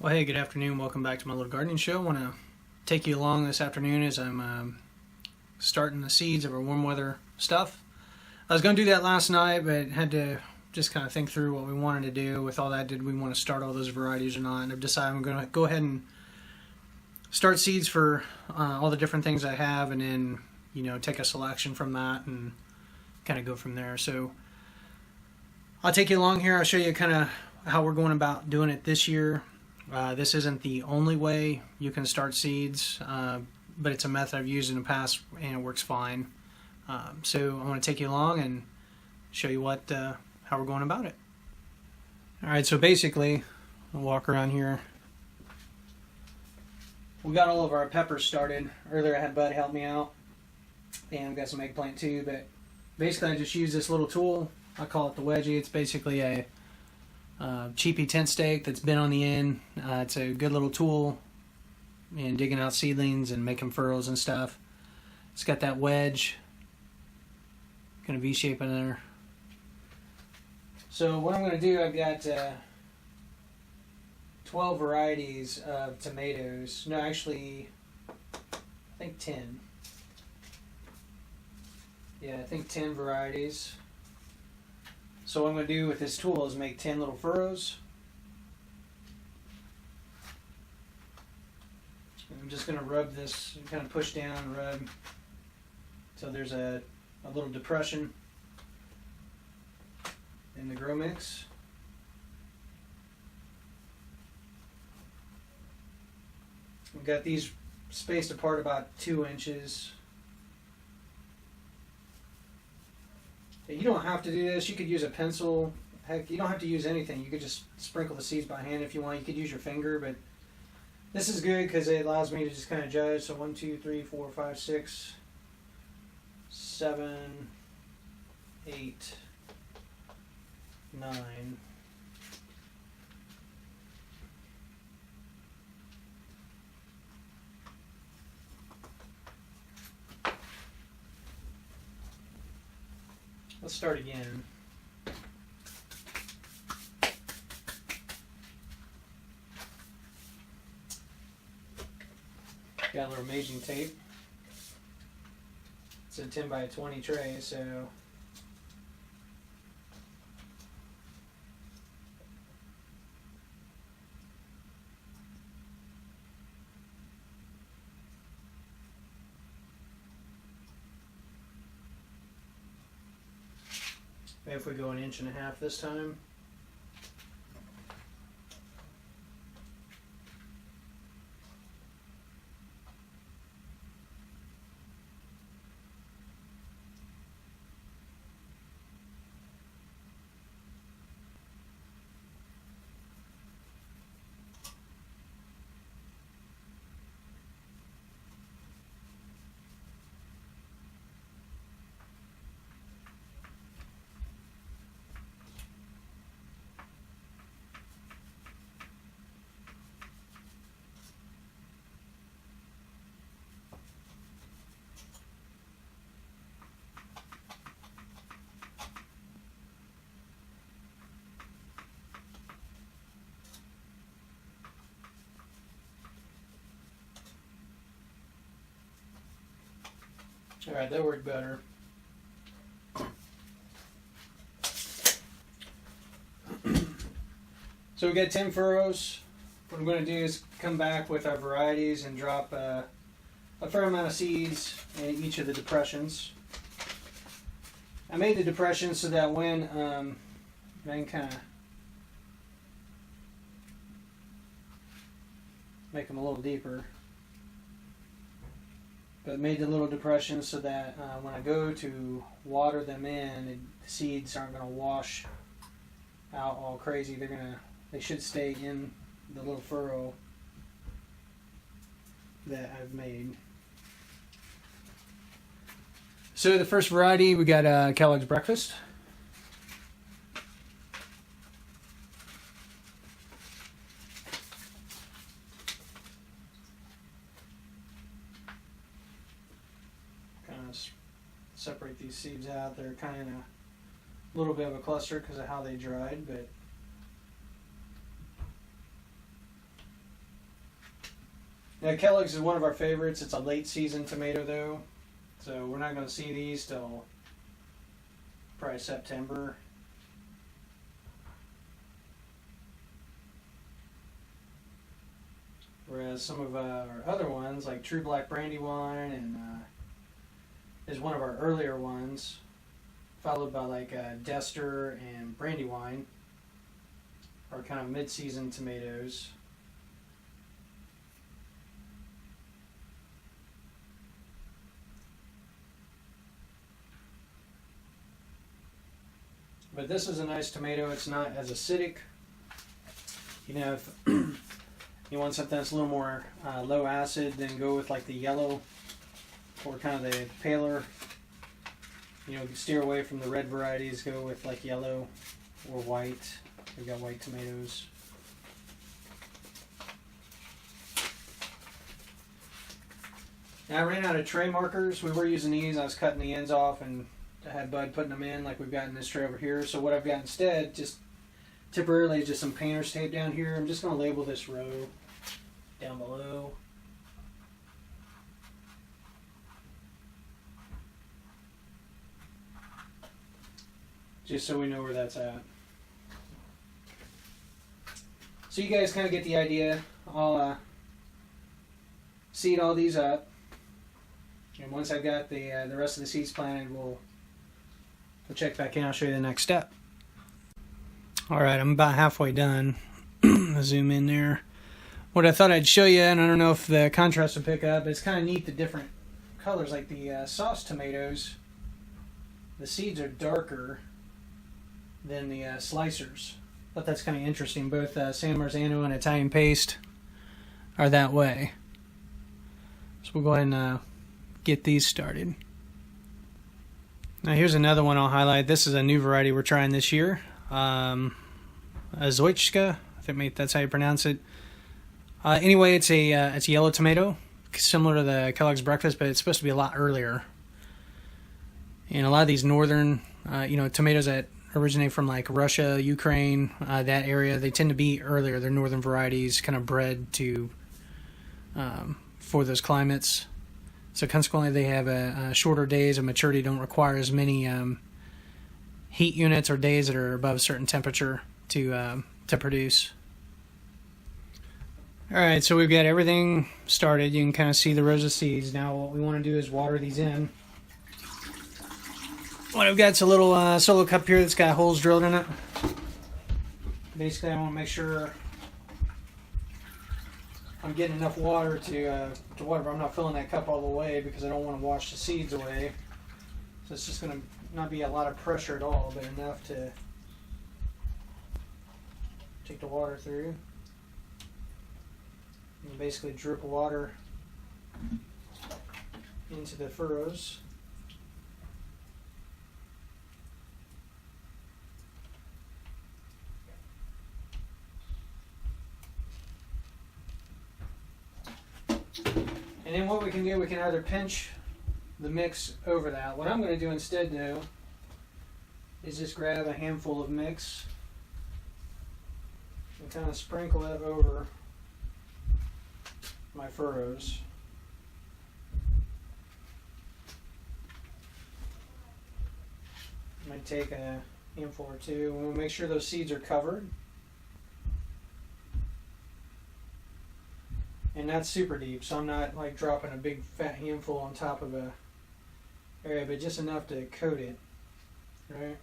Well, hey, good afternoon. Welcome back to my little gardening show. I want to take you along this afternoon as I'm starting the seeds of our warm weather stuff. I was going to do that last night, but had to just kind of think through what we wanted to do with all that. Did we want to start all those varieties or not? And I've decided I'm going to go ahead and start seeds for all the different things I have, and then take a selection from that and kind of go from there. So I'll take you along here. I'll show you kind of how we're going about doing it this year. This isn't the only way you can start seeds, but it's a method I've used in the past and it works fine. So I want to take you along and show you how we're going about it. Alright, so basically, I'll walk around here. We got all of our peppers started. Earlier I had Bud help me out, and we got some eggplant too, but basically I just use this little tool. I call it the wedgie. It's basically a cheapy tent stake that's been on the end. It's a good little tool in digging out seedlings and making furrows and stuff. It's got that wedge, kind of V-shape in there. So what I'm going to do, I've got 12 varieties of tomatoes. No, actually, I think 10. Yeah, I think 10 varieties. So what I'm going to do with this tool is make 10 little furrows. I'm just going to rub this, kind of push down and rub until there's a little depression in the grow mix. We've got these spaced apart about 2 inches. You don't have to do this. You could use a pencil. Heck, you don't have to use anything. You could just sprinkle the seeds by hand if you want. You could use your finger, but this is good because it allows me to just kind of judge. So 1, 2, 3, 4, 5, 6, 7, 8, 9. Let's start again. Got a little amazing tape. It's a 10 by 20 tray, so maybe if we go 1.5 inches this time. Alright, that worked better. So we got 10 furrows. What I'm going to do is come back with our varieties and drop a fair amount of seeds in each of the depressions. I made the depressions so that when I can kind of make them a little deeper. But made the little depressions so that when I go to water them in, the seeds aren't going to wash out all crazy. They should stay in the little furrow that I've made. So the first variety, we got Kellogg's Breakfast. Separate these seeds out. They're kind of a little bit of a cluster because of how they dried, but Now, Kellogg's is one of our favorites. It's a late season tomato though, so we're not going to see these till probably September. Whereas some of our other ones, like True Black Brandywine, and is one of our earlier ones, followed by like Dester and Brandywine, are kind of mid-season tomatoes. But this is a nice tomato. It's not as acidic. You know, if you want something that's a little more low acid, then go with like the yellow or kind of the paler. You know, steer away from the red varieties. Go with like yellow or white. We've got white tomatoes. Now I ran out of tray markers. We were using these. I was cutting the ends off, and I had Bud putting them in like we've got in this tray over here. So what I've got instead, just temporarily, just some painter's tape down here. I'm just going to label this row down below. Just so we know where that's at. So you guys kind of get the idea. I'll seed all these up. And once I've got the rest of the seeds planted, we'll check back in. I'll show you the next step. Alright, I'm about halfway done. I'll zoom in there. What I thought I'd show you, and I don't know if the contrast will pick up, it's kind of neat the different colors. Like the sauce tomatoes, the seeds are darker than the slicers. But that's kind of interesting. Both San Marzano and Italian paste are that way. So we'll go ahead and get these started. Now here's another one I'll highlight. This is a new variety we're trying this year. Zoichka, I think that's how you pronounce it. Anyway, it's a yellow tomato, similar to the Kellogg's Breakfast, but it's supposed to be a lot earlier. And a lot of these northern, tomatoes that originate from like Russia, Ukraine, that area, they tend to be earlier. They're northern varieties, kind of bred to for those climates. So consequently, they have a shorter days of maturity. Don't require as many heat units or days that are above a certain temperature to produce. All right, so we've got everything started. You can kind of see the rows of seeds. Now what we want to do is water these in. What I've got is a little solo cup here that's got holes drilled in it. Basically, I want to make sure I'm getting enough water to water, but I'm not filling that cup all the way because I don't want to wash the seeds away. So it's just going to not be a lot of pressure at all, but enough to take the water through. And basically drip water into the furrows. And then what we can do, we can either pinch the mix over that. What I'm going to do instead, though, is just grab a handful of mix and kind of sprinkle it over my furrows. I might take a handful or two. We'll make sure those seeds are covered. And not super deep, so I'm not like dropping a big fat handful on top of a area, but just enough to coat it, right?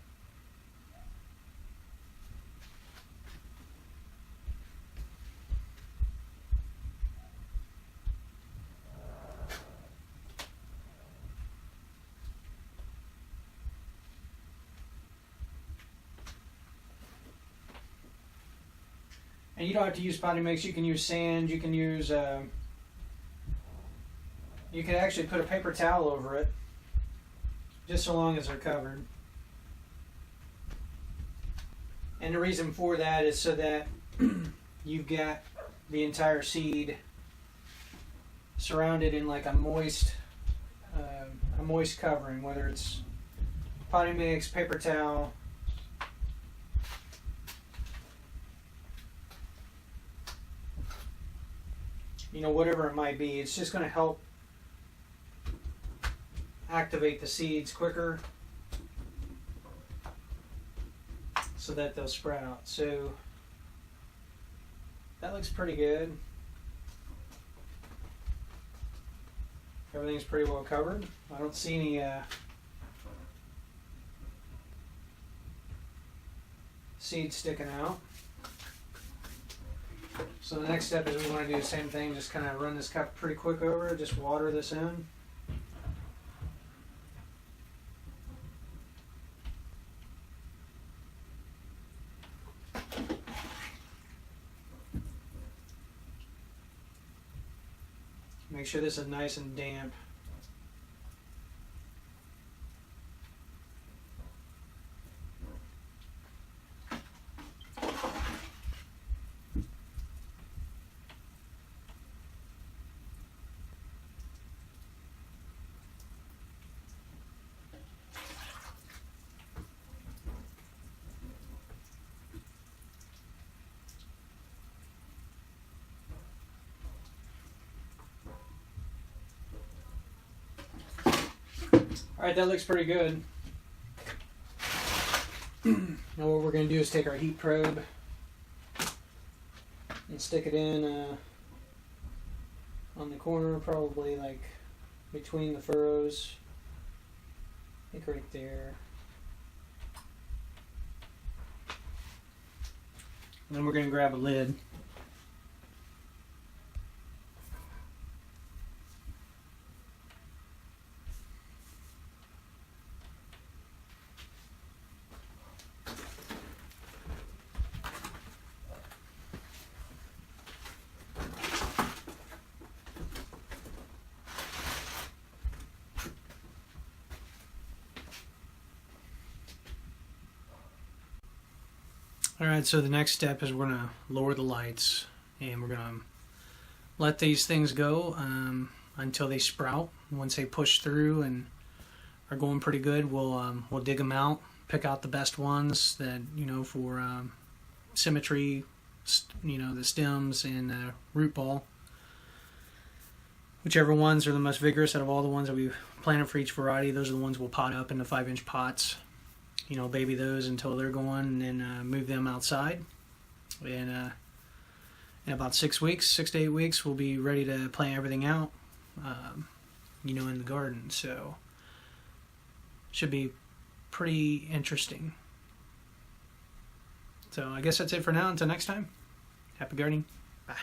And you don't have to use potting mix. You can use sand. You can use. You can actually put a paper towel over it, just so long as they're covered. And the reason for that is so that you've got the entire seed surrounded in like a moist covering, whether it's potting mix, paper towel. whatever it might be. It's just going to help activate the seeds quicker so that they'll sprout. So that looks pretty good. Everything's pretty well covered. I don't see any seeds sticking out. So the next step is we want to do the same thing, just kind of run this cup pretty quick over, just water this in. Make sure this is nice and damp. Alright, that looks pretty good. Now what we're going to do is take our heat probe and stick it in on the corner, probably like between the furrows. I think right there. And then we're going to grab a lid. Alright, so the next step is we're going to lower the lights, and we're going to let these things go until they sprout. Once they push through and are going pretty good, we'll dig them out, pick out the best ones that, for symmetry, the stems and the root ball. Whichever ones are the most vigorous out of all the ones that we've planted for each variety, those are the ones we'll pot up into 5-inch pots. Baby those until they're going, and then move them outside. And in about 6 to 8 weeks, we'll be ready to plant everything out, in the garden. So, should be pretty interesting. So, I guess that's it for now. Until next time, happy gardening. Bye.